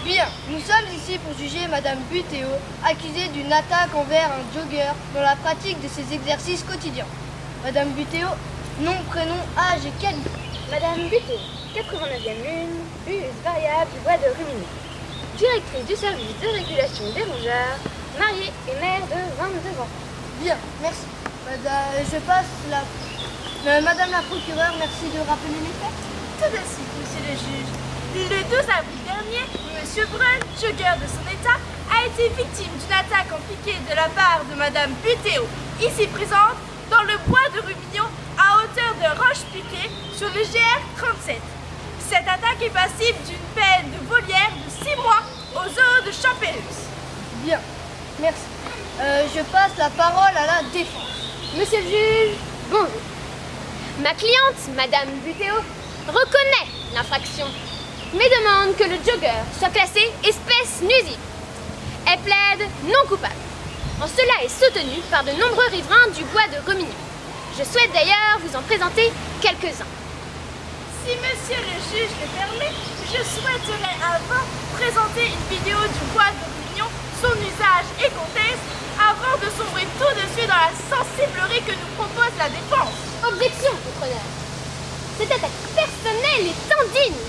Bien, nous sommes ici pour juger Madame Butéo, accusée d'une attaque envers un jogger dans la pratique de ses exercices quotidiens. Madame Butéo, nom, prénom, âge et qualité. Madame Butéo, 89e lune, use variable du bois de Rumigny. Directrice du service de régulation des rongeurs, mariée et mère de 22 ans. Bien, merci. Madame la procureure, merci de rappeler les faits. Tout de suite, monsieur le juge. Le 12 avril dernier, monsieur Brun, jogger de son état, a été victime d'une attaque compliquée de la part de Madame Butéo, ici présente, dans le bois de Rumignon, à hauteur de Roche-Piquet, sur le GR 37. Cette attaque est passible d'une peine de volière de 6 mois aux eaux de Champérusse. Bien, merci. Je passe la parole à la défense. Monsieur le juge, bonjour. Ma cliente, Madame Butéo, reconnaît l'infraction, mais demande que le jogger soit classé espèce nuisible. Elle plaide non coupable. En cela est soutenue par de nombreux riverains du bois de Rumignon. Je souhaite d'ailleurs vous en présenter quelques-uns. Si monsieur le juge le permet, je souhaiterais avant présenter une vidéo du bois de Rumignon, son usage et contexte, avant de sombrer tout de suite dans la sensiblerie que nous propose la défense. Objection, votre honneur. Cette attaque personnelle est indigne.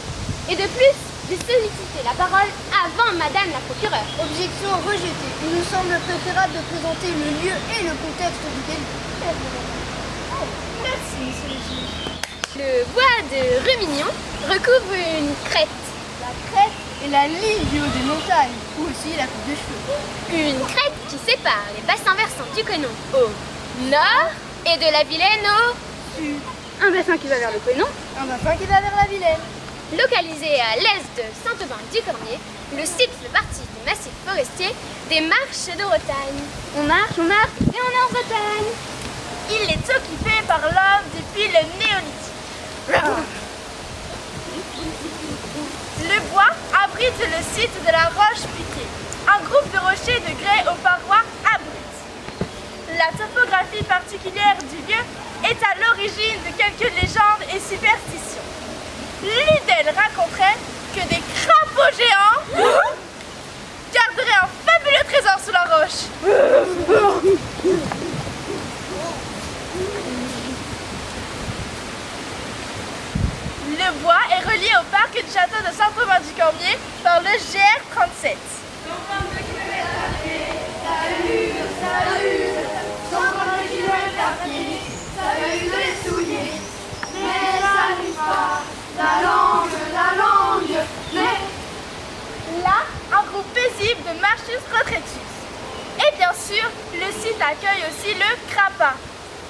Et de plus, j'ai sollicité la parole avant Madame la procureure. Objection rejetée. Il nous semble préférable de présenter le lieu et le contexte du délit. Merci, monsieur le juge. Le bois de Rumignon recouvre une crête. La crête est la ligne du haut des montagnes, ou aussi la coupe de cheveux. Une crête qui sépare les bassins versants du Conon au nord et de la Vilaine au Sud. un bassin qui va vers le Conon. Un bassin qui va vers la Vilaine. Localisé à l'est de Saint-Aubin-du-Cormier, le site fait partie du massif forestier des Marches de Bretagne. On marche et on est en Bretagne. Il est occupé par l'homme depuis le néolithique. Le bois abrite le site de la Roche-Piquet, un groupe de rochers de grès aux parois abruptes. La topographie particulière du lieu est à l'origine de quelques légendes et superstitions. L'une d'elles raconterait que des crapauds géants garderaient un fabuleux trésor sous la roche. Le bois est relié au parc du château de Saint-Aubin-du-Cormier par le GR 37. Là, un groupe paisible de Marchus retretus. Et bien sûr, le site accueille aussi le Crapin,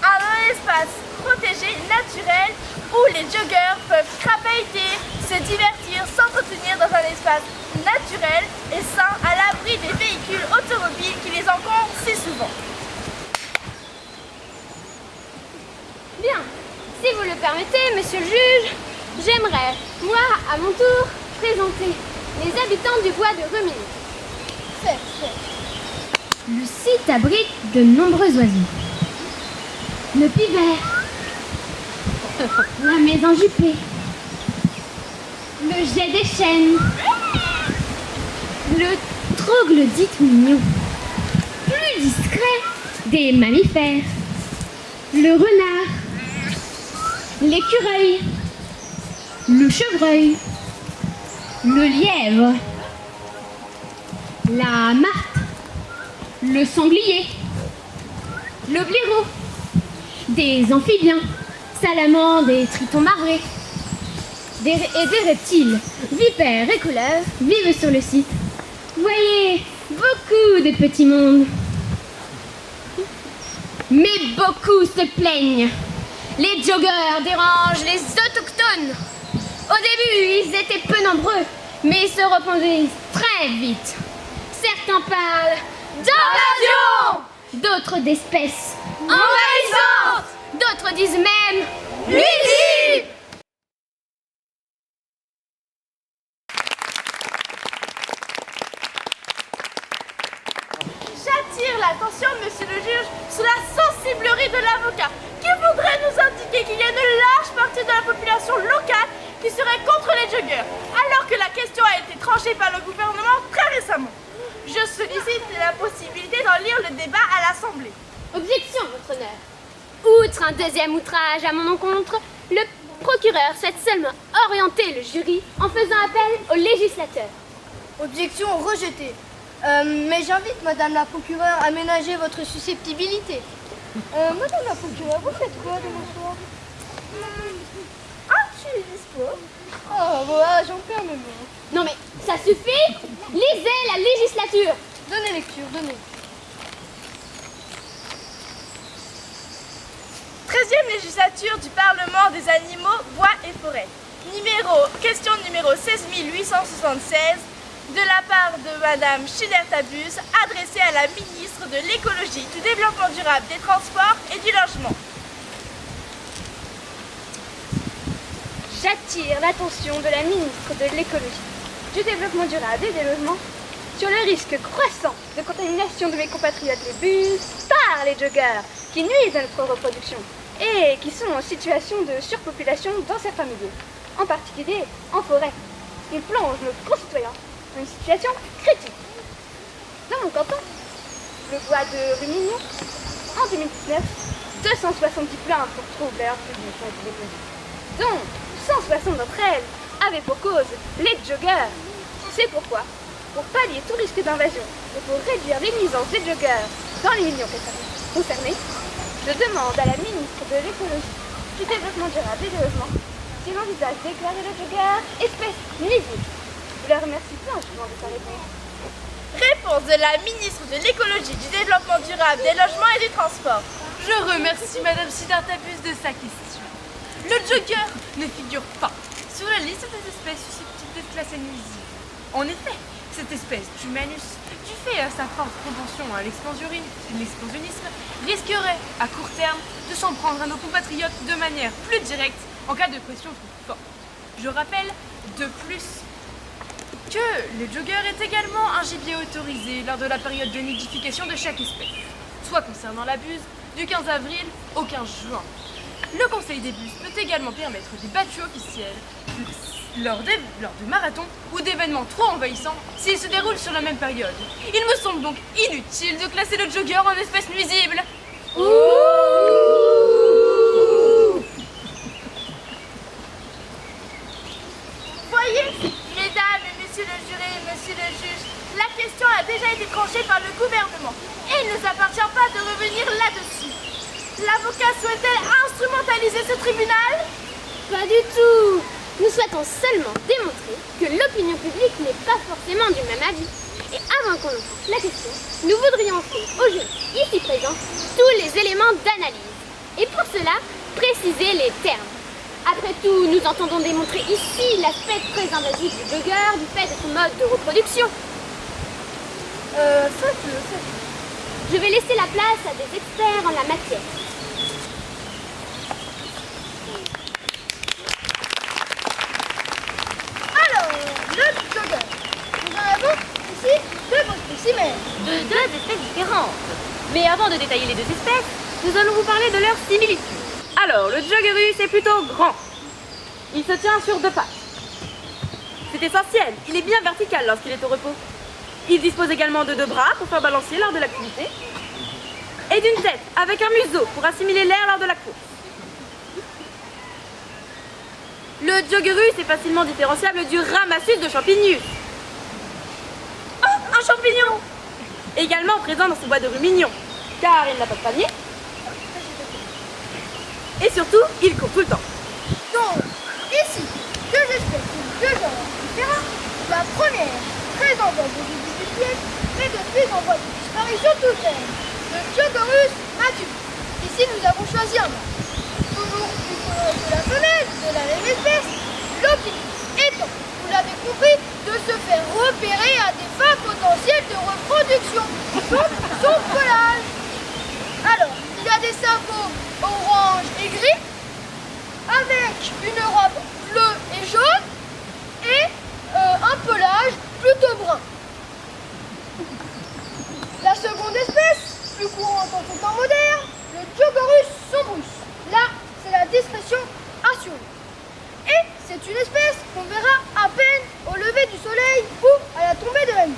un espace protégé naturel où les joggers peuvent crapahuter, se divertir, s'entretenir dans un espace naturel et sain à l'abri des véhicules automobiles qui les encombrent si souvent. Bien, si vous le permettez, monsieur le juge, j'aimerais, moi, à mon tour, présenter les habitants du bois de Rumigny. Le site abrite de nombreux oiseaux. Le pivert, la maison jupée, le jet des chênes, le troglodyte mignon, plus discret des mammifères, le renard, l'écureuil, le chevreuil, le lièvre, la martre, le sanglier, le blaireau, des amphibiens, salamandres et tritons marbrés, et des reptiles, vipères et couleuvres vivent sur le site. Voyez, beaucoup de petits mondes. Mais beaucoup se plaignent. Les joggers dérangent les autochtones. Au début, ils étaient peu nombreux, mais ils se reproduisent très vite. Certains parlent d'invasion, d'autres d'espèces envahissantes, d'autres disent même nuisibles. J'attire l'attention, monsieur le juge, sur la sensiblerie de l'avocat, qui voudrait nous indiquer qu'il y a une large partie de la population locale qui serait contre les joggers, alors que la question a été tranchée tranchée par le gouvernement très récemment. Je sollicite la possibilité d'en lire le débat à l'Assemblée. Objection, votre honneur. Outre un deuxième outrage à mon encontre, le procureur souhaite seulement orienter le jury en faisant appel au législateur. Objection rejetée. Mais j'invite Madame la procureure à ménager votre susceptibilité. Madame la procureure, vous faites quoi demain soir? Ah, je suis dispo. Ah, voilà, j'en perds mes mots. Non mais, ça suffit. Lisez la législature. Donnez lecture, donnez. 13e législature du Parlement des animaux, bois et forêts. Question numéro 16876 de la part de Madame Schiller-Tabus, adressée à la ministre de l'Écologie, du Développement durable, des Transports et du Logement. J'attire l'attention de la ministre de l'Écologie, du Développement durable et des Logements sur le risque croissant de contamination de mes compatriotes les bus par les joggers qui nuisent à notre reproduction et qui sont en situation de surpopulation dans certains milieux, en particulier en forêt. Ils plongent nos concitoyens dans une situation critique. Dans mon canton, le bois de Rumignon, en 2019, 270 plaintes pour troubles à l'ordre public ont été déposées, dont 160 d'entre elles avaient pour cause les joggers. C'est pourquoi, pour pallier tout risque d'invasion et pour réduire les nuisances des joggers dans les millions concernés, je demande à la ministre de l'Écologie, du Développement durable et des Logements s'il envisage déclarer le jogger espèce nuisible. Je la remercie franchement de sa réponse. Réponse de la ministre de l'Écologie, du Développement durable, des Logements et du Transport. Je remercie Madame Schiller-Tabus de sa question. Le jogger ne figure pas sur la liste des espèces susceptibles d'être classées nuisibles. En effet, cette espèce d'humanus, du fait à sa forte propension à l'expansionnisme, risquerait, à court terme, de s'en prendre à nos compatriotes de manière plus directe en cas de pression trop forte. Je rappelle, de plus, que le jogger est également un gibier autorisé lors de la période de nidification de chaque espèce, soit concernant la buse, du 15 avril au 15 juin. Le Conseil des bus peut également permettre des battues officielles lors de marathons ou d'événements trop envahissants s'ils se déroulent sur la même période. Il me semble donc inutile de classer le jogger en espèce nuisible. Voyez, mesdames et messieurs le jury, monsieur le juge, la question a déjà été tranchée par le gouvernement et il ne nous appartient pas de revenir là-dessus. L'avocat souhaite-t-elle instrumentaliser ce tribunal? Pas du tout. Nous souhaitons seulement démontrer que l'opinion publique n'est pas forcément du même avis. Et avant qu'on lance la question, nous voudrions offrir au jury ici présent tous les éléments d'analyse. Et pour cela, préciser les termes. Après tout, nous entendons démontrer ici l'aspect très invasif du jogger du fait de son mode de reproduction. Faites-le. Je vais laisser la place à des experts en la matière. Alors, le jogger. Nous en avons ici deux spécimens. De deux espèces différentes. Mais avant de détailler les deux espèces, nous allons vous parler de leur similitude. Alors, le joggerus est plutôt grand. Il se tient sur deux pattes. C'est essentiel, il est bien vertical lorsqu'il est au repos. Il dispose également de deux bras pour faire balancier lors de l'activité et d'une tête avec un museau pour assimiler l'air lors de la course. Le joggerus est facilement différenciable du ramassus de champignus. Oh, un champignon! Également présent dans ce bois de Rumignon, car il n'a pas de panier. Et surtout, il court tout le temps. Donc, ici, deux espèces de deux genres différents. La première, très en vogue au début du siècle, mais depuis en voie de disparition totaire. Le joggerus mature. Ici, nous avons choisi un mâle. Toujours plus coloré que la femelle de la même espèce, l'objectif étant, vous l'avez compris, de se faire repérer à des fins potentielles de reproduction, donc son pelage. Alors, il a des sabots orange et gris, avec une robe bleue et jaune, et un pelage plutôt brun. La seconde espèce, plus courante en ce temps moderne, le joggerus sombrus. Là, c'est la discrétion assurée. Et c'est une espèce qu'on verra à peine au lever du soleil ou tombée de la nuit.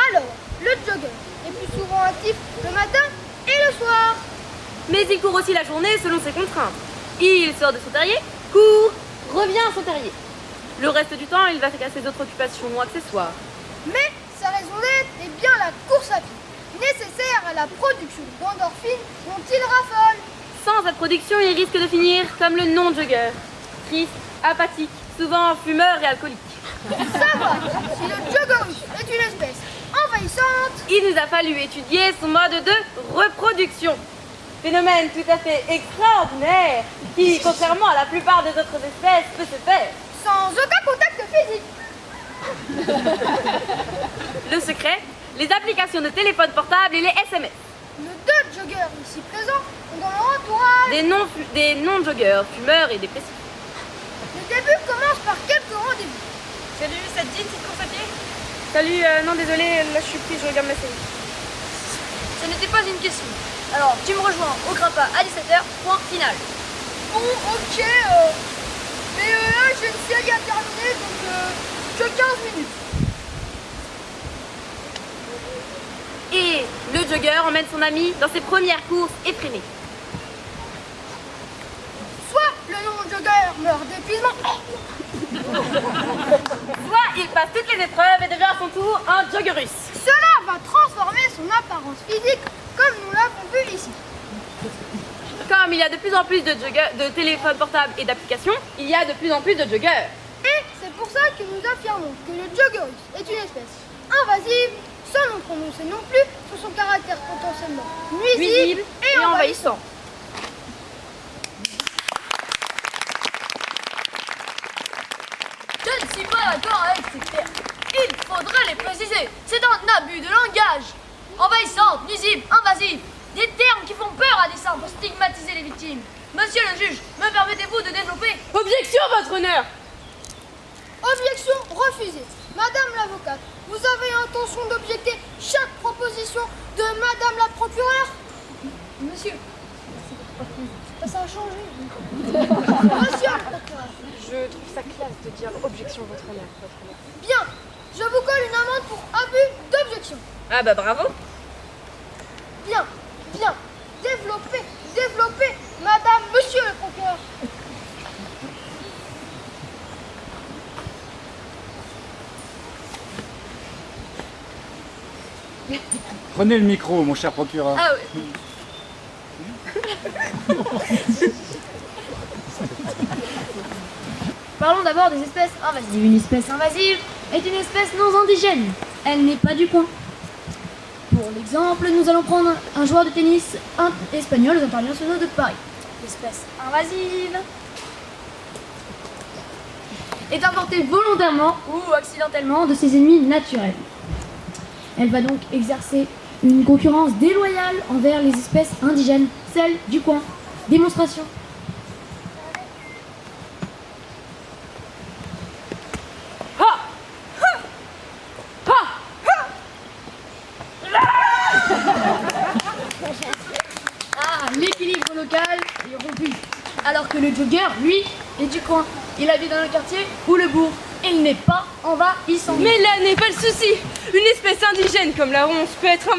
Alors, le jogger est plus souvent actif le matin et le soir. Mais il court aussi la journée selon ses contraintes. Il sort de son terrier, court, revient à son terrier. Le reste du temps, il va faire ses autres occupations ou accessoires. Mais sa raison d'être est bien la course à pied, nécessaire à la production d'endorphines dont il raffole. Sans cette production, il risque de finir comme le non-jogger. Triste, apathique, souvent fumeur et alcoolique. Savoir si le joggerus est une espèce envahissante. Il nous a fallu étudier son mode de reproduction. Phénomène tout à fait extraordinaire qui, contrairement à la plupart des autres espèces, peut se faire Sans aucun contact physique. Le secret, les applications de téléphone portable et les SMS. Nos deux joggers ici présents ont dans leur entourage. Des non-joggers, fumeurs et dépressifs. Le début commence par quelques rendez-vous. Salut, ça te dit une petite course à pied? Salut, non désolé, là je suis pris, je regarde ma série. Ce n'était pas une question. Alors, tu me rejoins au Grappa à 17h, point final. Bon, ok, mais là j'ai une série à terminer, donc que 15 minutes. Et le jogger emmène son ami dans ses premières courses effrénées. Soit le non-jogger meurt d'épuisement, Soit il passe toutes les épreuves et devient à son tour un joggerus. cela va transformer son apparence physique comme nous l'avons vu ici. Comme il y a de plus en plus de téléphones portables et d'applications, il y a de plus en plus de joggers. Et c'est pour ça que nous affirmons que le joggerus est une espèce invasive, sans nous prononcer non plus sur son caractère potentiellement nuisible et envahissant. Je ne suis pas d'accord avec ces termes. Il faudrait les préciser. C'est un abus de langage. Envahissante, nuisible, invasive. Des termes qui font peur à dessein pour stigmatiser les victimes. Monsieur le juge, me permettez-vous de développer? Objection, votre honneur. Objection refusée. Madame l'avocate, vous avez intention d'objecter chaque proposition de Madame la procureure? Monsieur, Ça a changé. Monsieur le procureur. Je trouve ça classe de dire objection, votre honneur. Bien, je vous colle une amende pour abus d'objection. Ah bah bravo. Bien, bien. Développez, développez, Madame, Monsieur le procureur. Prenez le micro, mon cher procureur. ah oui. Parlons d'abord des espèces invasives. Une espèce invasive est une espèce non indigène. Elle n'est pas du coin. Pour l'exemple, nous allons prendre un joueur de tennis espagnol aux internationaux de Paris. L'espèce invasive est importée volontairement ou accidentellement de ses ennemis naturels. Elle va donc exercer une concurrence déloyale envers les espèces indigènes, celles du coin. Démonstration. Ah, l'équilibre local est rompu. Alors que le jogger, lui, est du coin. Il habite dans le quartier ou le bourg. Il n'est pas envahissant. Mais là n'est pas le souci. Une espèce indigène comme la ronce peut être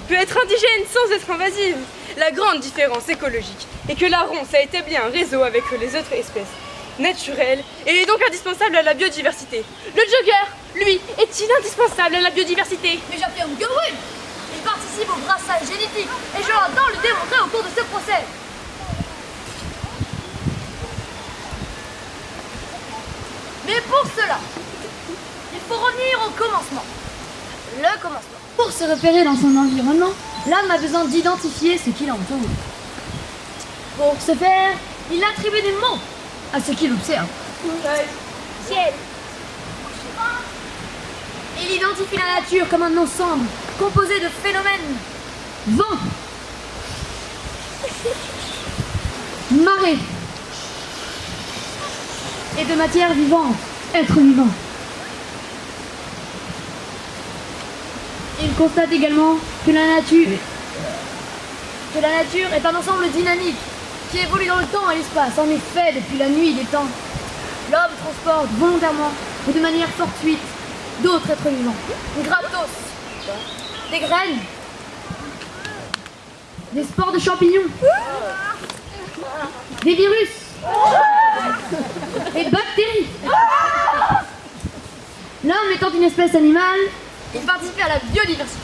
peut être indigène sans être invasive. La grande différence écologique est que la ronce a établi un réseau avec les autres espèces naturelles et est donc indispensable à la biodiversité. Le jogger, lui, est-il indispensable à la biodiversité? Mais j'affirme que oui. Il participe au brassage génétique et je l'entends le démontrer au cours de ce procès. Mais pour cela, il faut revenir au commencement. Le commencement. Pour se repérer dans son environnement, l'homme a besoin d'identifier ce qui l'entoure. Pour ce faire, il attribue des mots à ce qu'il observe. Ciel. Il identifie la nature comme un ensemble composé de phénomènes. Vent. Marée. Et de matière vivante. Être vivant. Il constate également que la nature est un ensemble dynamique qui évolue dans le temps et l'espace. En effet, depuis la nuit des temps, l'homme transportent volontairement et de manière fortuite d'autres êtres vivants. Gratos. Des graines, des spores de champignons, des virus, des bactéries. L'homme étant une espèce animale, Il participe à la biodiversité.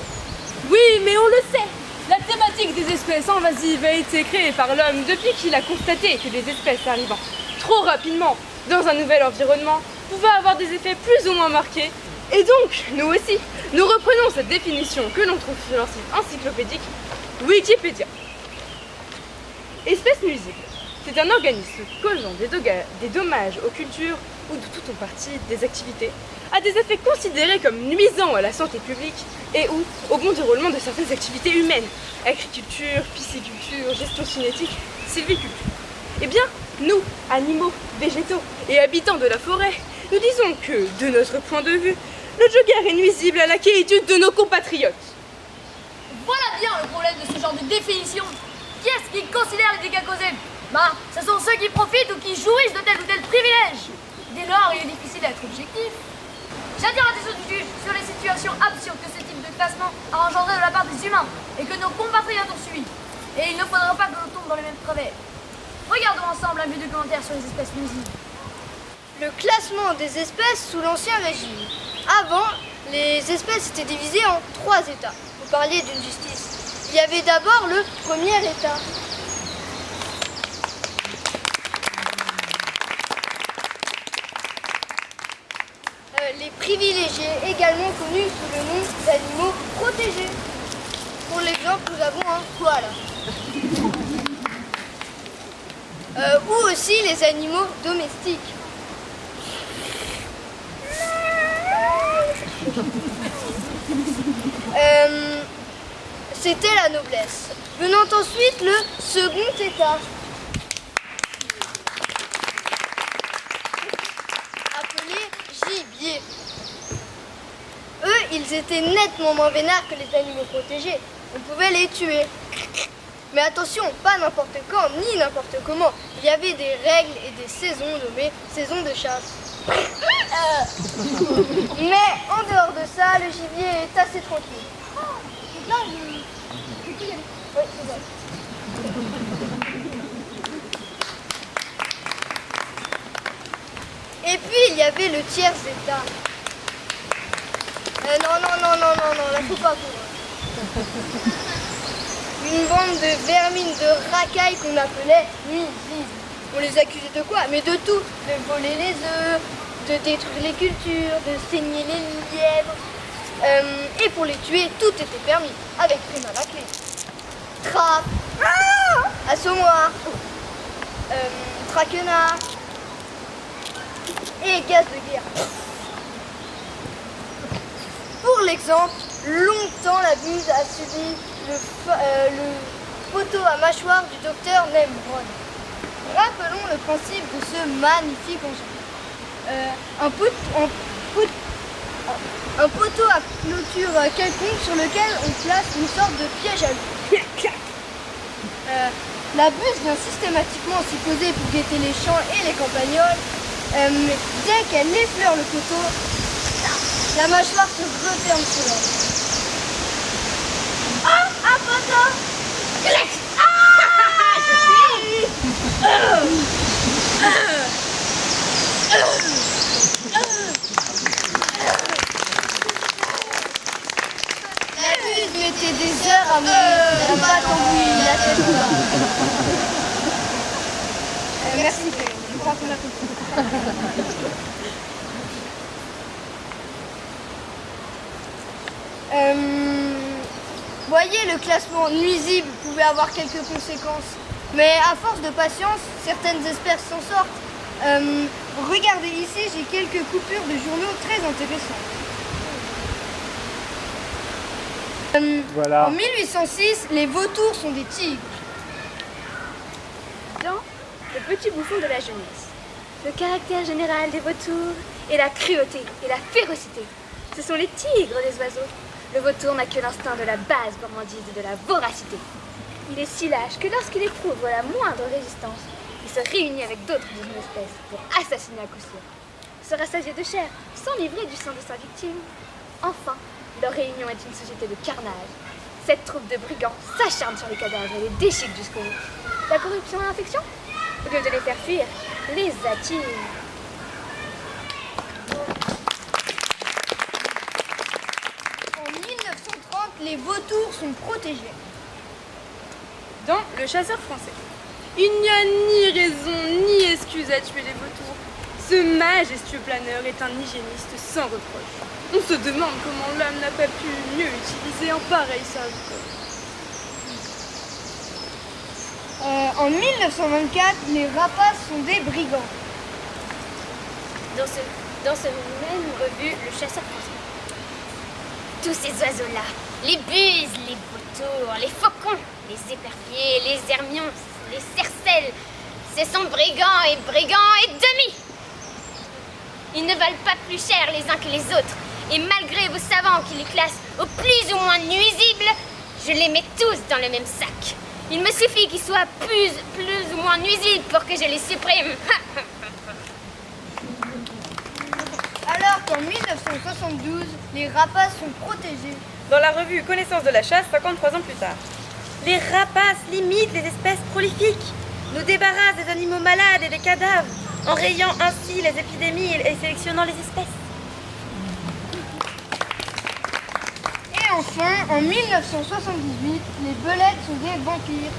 Oui, mais on le sait. La thématique des espèces invasives a été créée par l'homme depuis qu'il a constaté que les espèces arrivant trop rapidement dans un nouvel environnement pouvaient avoir des effets plus ou moins marqués. Et donc, nous aussi, nous reprenons cette définition que l'on trouve sur leur site encyclopédique Wikipédia. Espèce nuisible, c'est un organisme causant des dommages aux cultures ou de toute ou partie des activités, à des effets considérés comme nuisants à la santé publique et ou au bon déroulement de certaines activités humaines, agriculture, pisciculture, gestion cinétique, sylviculture. Eh bien, nous, animaux, végétaux et habitants de la forêt, nous disons que, de notre point de vue, le jogger est nuisible à la quiétude de nos compatriotes. Voilà bien le problème de ce genre de définition. Qui est-ce qui considère les dégâts causés? Bah, ce sont ceux qui profitent ou qui jouissent de tel ou tel privilège. Dès lors, il est difficile d'être objectif. J'attire l'attention du juge sur les situations absurdes que ce type de classement a engendré de la part des humains et que nos compatriotes ont suivi. Et il ne faudra pas que l'on tombe dans les mêmes travers. Regardons ensemble un but documentaire sur les espèces nuisibles. Le classement des espèces sous l'Ancien Régime. Avant, les espèces étaient divisées en 3 états. Vous parliez d'une justice. Il y avait d'abord le premier état. Les privilégiés, également connus sous le nom d'animaux protégés. Pour l'exemple, nous avons un koala. Ou aussi les animaux domestiques. C'était la noblesse. Venant ensuite le second état. Appelé gibier. Eux, ils étaient nettement moins vénards que les animaux protégés. On pouvait les tuer. Mais attention, pas n'importe quand, ni n'importe comment. Il y avait des règles et des saisons nommées saisons de chasse. Mais en dehors de ça, le gibier est assez tranquille. Là, je peux y aller. Oui, c'est ça. Et puis il y avait le tiers état. Non, là faut pas courir. Une bande de vermines, de racailles qu'on appelait nuisibles. On les accusait de quoi? Mais de tout. De voler les œufs, de détruire les cultures, de saigner les lièvres. Et pour les tuer, tout était permis, avec prime à la clé. Trappe, assommoir, traquenard et gaz de guerre. Pour l'exemple, longtemps la buse a subi le poteau à mâchoire du docteur Nemrod. Rappelons le principe de ce magnifique engin. Un poteau à clôture quelconque sur lequel on place une sorte de piège à loup. La buse vient systématiquement s'y poser pour guetter les champs et les campagnols. Dès qu'elle effleure le poteau, la mâchoire se referme sur elle. Oh, un poteau! La buse mettait des heures à mourir. Elle n'a pas tambouillé la tête. Merci, je crois qu'on a compris. Voyez, le classement nuisible pouvait avoir quelques conséquences. Mais à force de patience, certaines espèces s'en sortent. Regardez ici, j'ai quelques coupures de journaux très intéressantes. Voilà. En 1806, les vautours sont des tigres. Dans Le petit bouffon de la jeunesse, le caractère général des vautours est la cruauté et la férocité. Ce sont les tigres des oiseaux. Le vautour n'a que l'instinct de la basse gourmandise et de la voracité. Il est si lâche que lorsqu'il éprouve la moindre résistance, il se réunit avec d'autres d'une espèce pour assassiner à coup sûr. se rassasier de chair, s'enivrer du sang de sa victime. Enfin, leur réunion est une société de carnage. Cette troupe de brigands s'acharne sur les cadavres et les déchique jusqu'au bout. La corruption et l'infection, au lieu de les faire fuir, les attire. En 1930, les vautours sont protégés. Dans Le Chasseur français. Il n'y a ni raison ni excuse à tuer les vautours. Ce majestueux planeur est un hygiéniste sans reproche. On se demande comment l'homme n'a pas pu mieux utiliser un pareil serviteur. En 1924, les rapaces sont des brigands. Dans ce même revue, Le Chasseur français. Tous ces oiseaux-là, les buses, les vautours, les faucons, les éperviers, les hermions, les cercelles, ce sont brigands et demi. Ils ne valent pas plus cher les uns que les autres. Et malgré vos savants qui les classent au plus ou moins nuisibles, je les mets tous dans le même sac. Il me suffit qu'ils soient plus ou moins nuisibles pour que je les supprime. Alors qu'en 1972, les rapaces sont protégés. Dans la revue Connaissance de la chasse, 53 ans plus tard. Les rapaces limitent les espèces prolifiques, nous débarrassent des animaux malades et des cadavres, en rayant ainsi les épidémies et sélectionnant les espèces. Et enfin, en 1978, les belettes sont des vampires.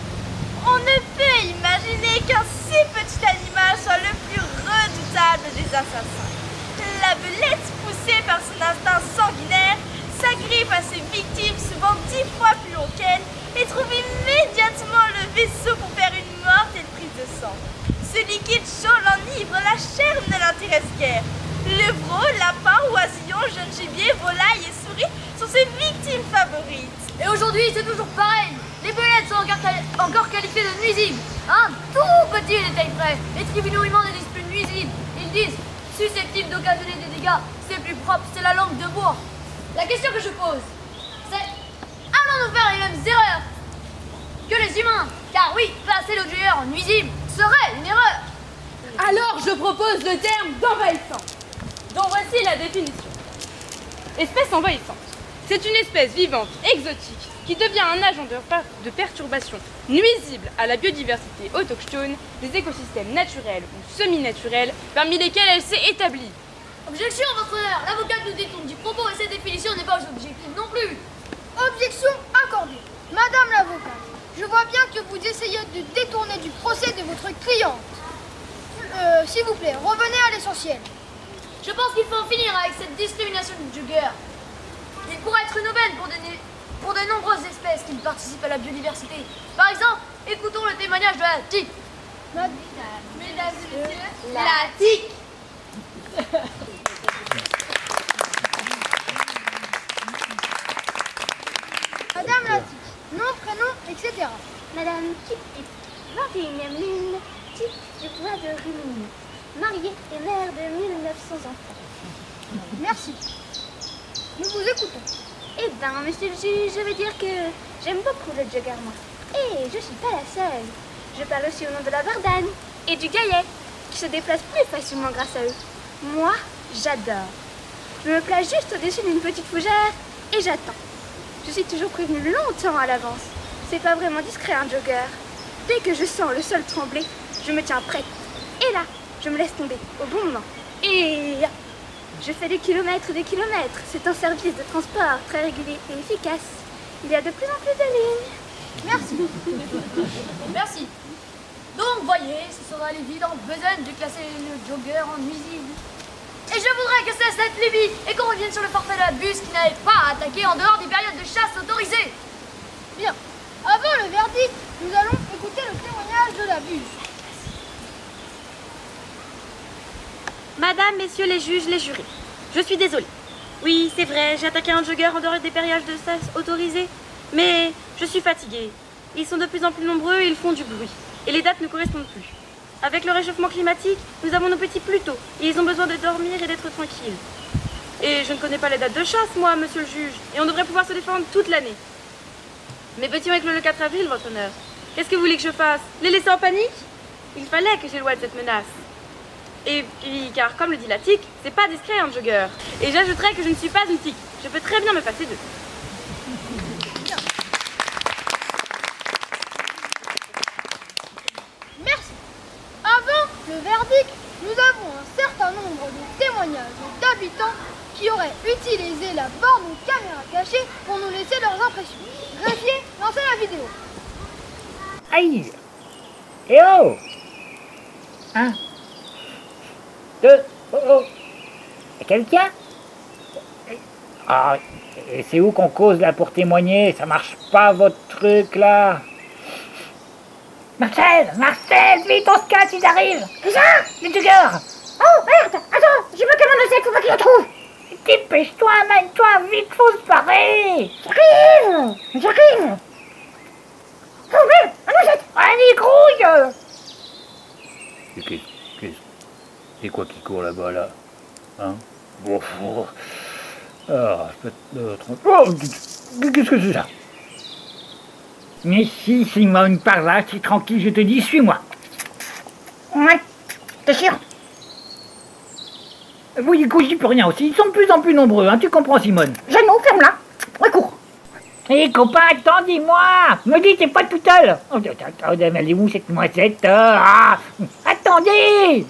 On ne peut imaginer qu'un si petit animal soit le plus redoutable des assassins. La belette, poussée par son instinct sanguinaire, s'agrippe à ses victimes souvent 10 fois plus long qu'elle et trouve immédiatement le vaisseau pour faire une mortelle prise de sang. Ce liquide chaud l'enivre, la chair ne l'intéresse guère. Levreaux, lapins, oisillons, jeunes gibiers, volailles et souris sont ses victimes favorites. Et aujourd'hui, c'est toujours pareil. Les belettes sont encore qualifiées de nuisibles. Un tout petit détail près. Les tribunaux humains ne disent plus nuisibles. Ils disent susceptibles d'occasionner des dégâts. C'est plus propre, c'est la langue de bois. La question que je pose, c'est allons-nous faire les mêmes erreurs que les humains? Car oui, passer le tueur en nuisible serait une erreur. Alors je propose le terme d'envahissant, dont voici la définition. Espèce envahissante. C'est une espèce vivante, exotique, qui devient un agent de perturbation nuisible à la biodiversité autochtone des écosystèmes naturels ou semi-naturels parmi lesquels elle s'est établie. Objection, votre honneur. L'avocate nous détourne du propos et cette définition n'est pas objective non plus. Objection accordée. Madame l'avocate, je vois bien que vous essayez de détourner du procès de votre cliente. S'il vous plaît, revenez à l'essentiel. Je pense qu'il faut en finir avec cette discrimination du jugger. Il pourrait être une aubaine pour de nombreuses espèces qui participent à la biodiversité. Par exemple, écoutons le témoignage de la tique. Mesdames et messieurs, la tique. Madame la tique, nom, prénom, etc. Madame Tip Tip, 21e lune, Tip du bois de Rumini, mariée et mère de 1900 enfants. Merci. Nous vous écoutons. Eh bien, monsieur le juge, je veux dire que j'aime beaucoup le jugger, moi. Et je suis pas la seule. Je parle aussi au nom de la Vardanne et du Gaillet, qui se déplacent plus facilement grâce à eux. Moi, j'adore. Je me place juste au-dessus d'une petite fougère et j'attends. Je suis toujours prévenue longtemps à l'avance. C'est pas vraiment discret, un jogger. Dès que je sens le sol trembler, je me tiens prête. Et là, je me laisse tomber au bon moment. Et je fais des kilomètres. C'est un service de transport très régulier et efficace. Il y a de plus en plus de lignes. Merci. Merci. Donc, voyez, ce sera l'évidente besogne de classer le jogger en nuisible. Et je voudrais que cesse cette lubie et qu'on revienne sur le forfait de la buse qui n'avait pas attaqué en dehors des périodes de chasse autorisées. Bien. Avant le verdict, nous allons écouter le témoignage de la buse. Madame, messieurs les juges, les jurés, je suis désolée. Oui, c'est vrai, j'ai attaqué un jogger en dehors des périodes de chasse autorisées. Mais je suis fatiguée. Ils sont de plus en plus nombreux et ils font du bruit. Et les dates ne correspondent plus. Avec le réchauffement climatique, nous avons nos petits plus tôt. Et ils ont besoin de dormir et d'être tranquilles. Et je ne connais pas les dates de chasse, moi, monsieur le juge. Et on devrait pouvoir se défendre toute l'année. Mes petits ont éclos le 4 avril, votre honneur. Qu'est-ce que vous voulez que je fasse? Les laisser en panique? Il fallait que j'éloigne cette menace. Et puis, car comme le dit la tique, c'est pas discret un jogger. Et j'ajouterais que je ne suis pas une tique. Je peux très bien me passer d'eux. Merci. Avant le verdict, nous avons un certain nombre de témoignages d'habitants qui auraient utilisé la borne ou caméra cachée pour nous laisser leurs impressions. Greffier, lancez la vidéo. Aïe! Eh oh! 1, 2, oh oh! Y'a quelqu'un? Ah, et c'est où qu'on cause là pour témoigner? Ça marche pas votre truc là! Marcel! Marcel! Vite, on se casse, ils arrivent! C'est ça? Les joggers! Oh merde! Attends! J'ai pas comment de faut pas qu'ils le trouvent! Dépêche-toi, mène-toi, vite, faut se barrer! J'arrive! J'arrive! Oh merde! Allez, grouille! C'est quoi qui court là-bas, là? Hein? Bon, ah, peut-être... Oh, qu'est-ce que c'est ça? Mais si, Simone, par là, c'est tranquille, je te dis, suis-moi. Ouais, t'es sûr? Oui, écoute, j'y peux rien aussi, ils sont de plus en plus nombreux, hein, tu comprends, Simone? Jeannot, ferme-la! Ouais, cours! Hé, copain, attendez-moi! Me dis, t'es pas tout seul! Oh, attendez, elle est où cette noisette? Ah, attendez!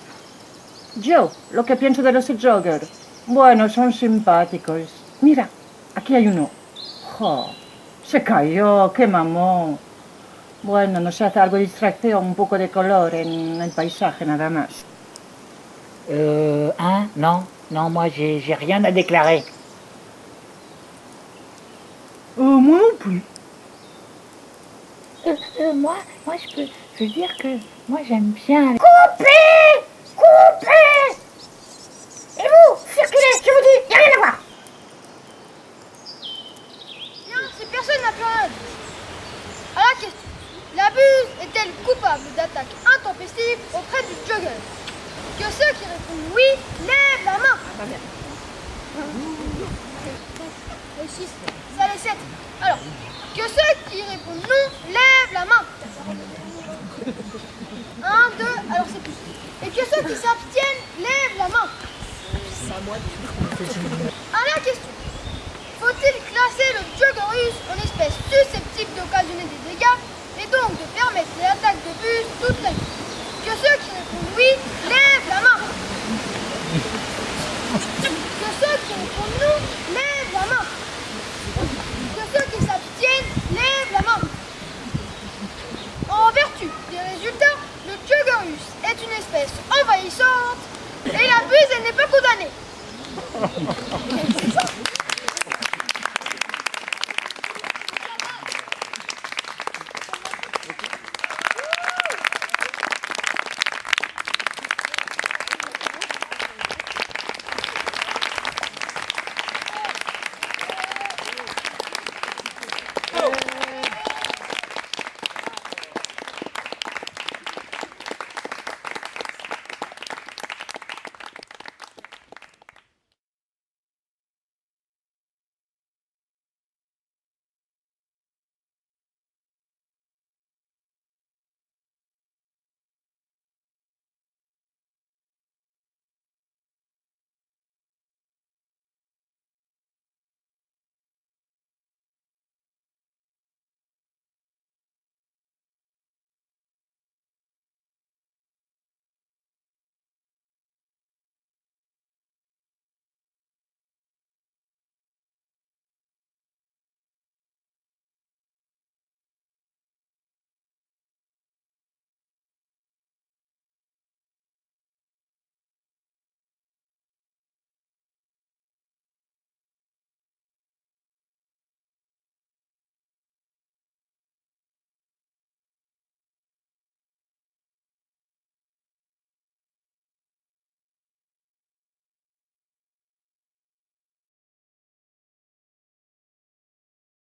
Joe, lo que pienso de los joggers. Bueno, son simpáticos. Mira, aquí hay uno. Oh, se cayó, qué mamón. Bueno, nos hace algo de distracción, un poco de color en el paisaje nada más. Hein? Non, moi j'ai rien à déclarer. Moi non plus. Moi je peux dire que moi j'aime bien. Coupez! Et vous, circulez, je vous dis, y'a rien à voir. Bien, si personne n'a plus rien à dire. À la question, la buse est-elle coupable d'attaque intempestive auprès du jogger? Que ceux qui répondent oui, lèvent la main. Les 6, ça les 7. Alors, que ceux qui répondent non, lèvent la main. 1, 2, alors c'est plus. Et que ceux qui s'abstiennent, lèvent la main. À la question, faut-il classer le joggerus en espèce susceptible d'occasionner des dégâts et donc de permettre les attaques de bus toute la nuit? Que ceux qui répondent oui, lèvent la main. Que ceux qui répondent non, lèvent la main. Que ceux qui s'abstiennent, lèvent la main. En vertu des résultats, le joggerus est une espèce envahissante et la buse, elle n'est pas condamnée.